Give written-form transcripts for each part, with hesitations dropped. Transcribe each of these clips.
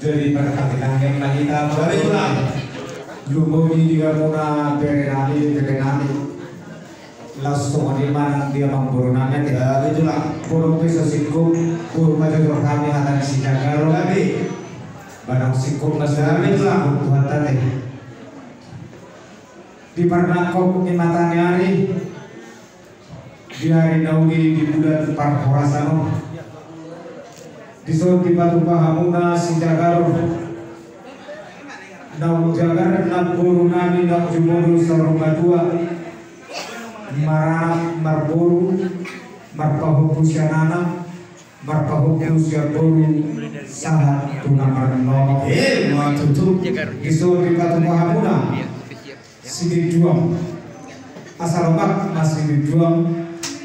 Jadi perhatikan yang lagi kita lumoni juga muna berenani langsung di mana dia memburunannya tidak itulah puluh pisau singkup puluh maju kami hatan si Jagaro lagi barang singkup masih itulah Tuhan tadi di Parnakop di matanya hari di hari Naudi di bulan Parporasano di sore di Batu Pahamuna si Jagaro nau jagar nak burunani nak jumodo sarung badua marana marburu marpahu pusyanana marpahu pusyaboru sahat tunamar no matutu iso di Batu Pahamuna sini juang asal lomak masih dijuang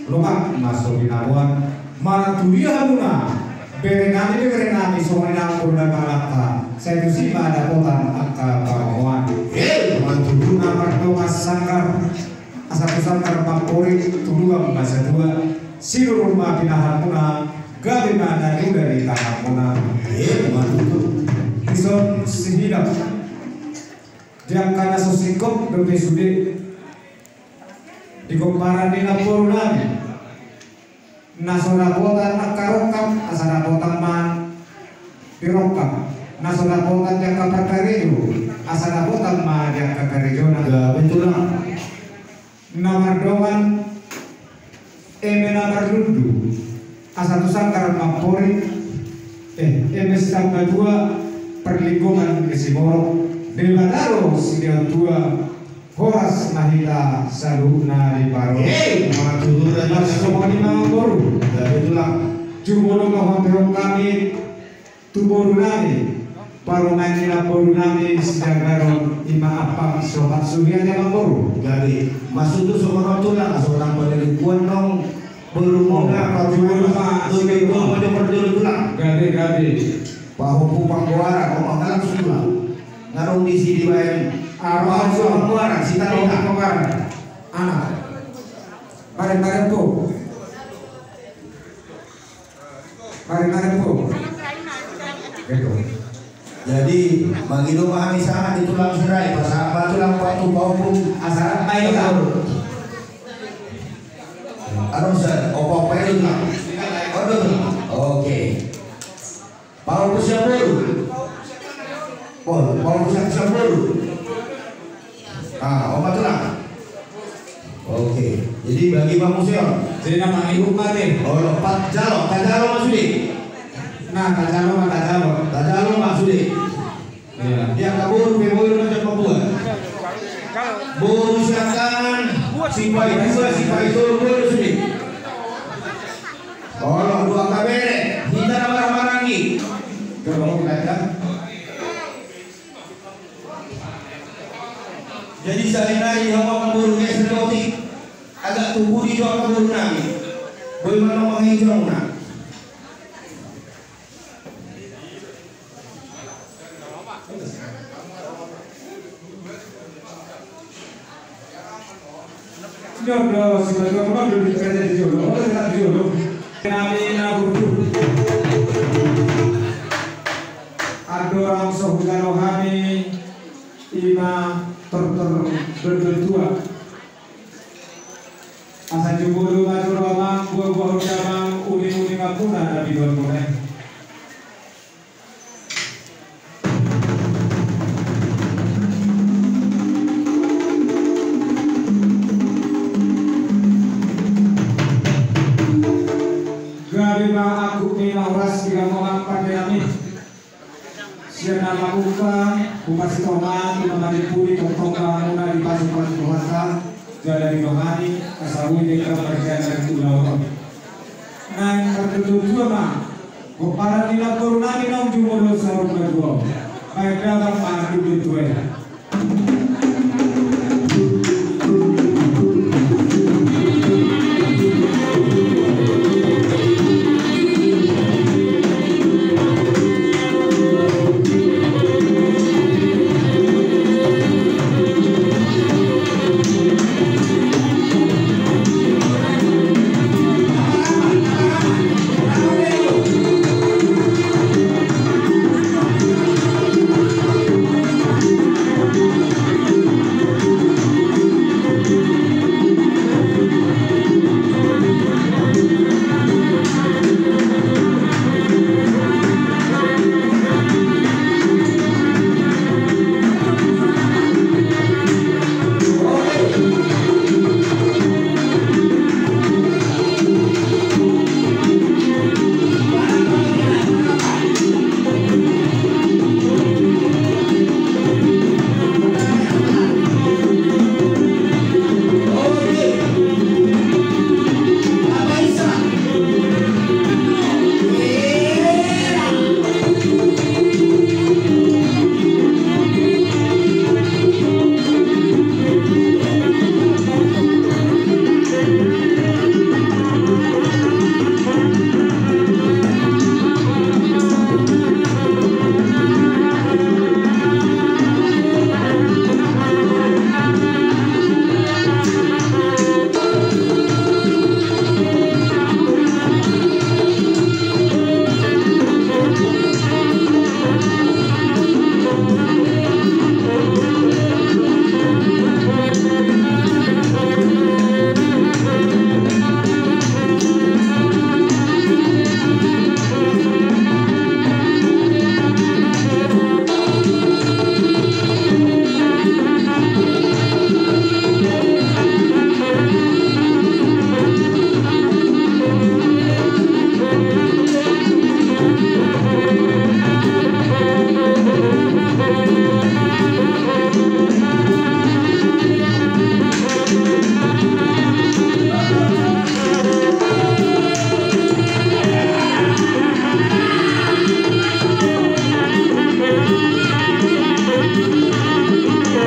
lomak masuk di nawan mana tulia hamuna berenami soalnya purna malaka saya tu sih ada potan angka bawaan mantu nama doa sangkar asal sangkar pampori tuluang bahasa dua siru rumah pinahan muna gawe mana dari tanah muna mantu ison sihidap yang karena sosingkop dobe sude di komparan di napurunami nasona potan akarokam asana potan man pirokam nasona potan yang kaparkarijo asana potan man yang kakarijo naga betulang namar doan namar lundu asatu sangkar mampori tanggal 2 perlingkungan kesimoro Dewadaro sidia 2 Horas nahita saluna di paro. Semua di Mangboru. Itulah jumono kahondrong kami tuboru nami. Paro nangina boru nami sedagaron ima apa sobat surya di Mangboru. Jadi masuk tu semua tulang seorang penelitian nong berumurnya kalau jumono mah tujuh pada berdiri tulang. Gade. Pahu pangkuara kau makan sudah. Ngarung di sini bayan. Arwah suara sita tidak pengar anak bareng tu gitu. Jadi bagi lu pahami sangat itu tulang serai pasal apa tulang batu bau asal main kau harus opo pelu oke bau siapa dulu bau siapa dulu obat tulang. Oke. Jadi bagi Bang Museum. Jadi nama ibu mati. Oh, Tajalo Mas Sudi. Nah, Tajalo Mas Sudi. Iya. Dia kabur macam pembuat. Buru siakan. Sipai turun Sudi. Oh, 2 kabere. Kita marah-marahi. Kalau kita jadi sehari-hari hawa pemburunya seperti agak tumbuh di jual pemburu nami. Bagaimana menghijau nak? Jodoh, sebagai orang dulu kerja di jodoh, orang di jodoh. Nami nabudu. Ada orang sohgan rohani ima berdua asa jumbo maju ramang buah jamang uni ngapuna nabi dormone gabi ma aku ni auras tiga orang pandemi siapa lakukan Bupati Sitoman, Imamadi Puri, Tongtonga, Muna di Pasuk-Pasuk Kuasa, Jalan di Rohani, Asawi di Kerajaan dari Pulau. Nang tertutup dua mah, Koparan di Lapor Nani nang Jumodo Sarung Kedua, baik dalam mati di dua.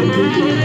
Thank you.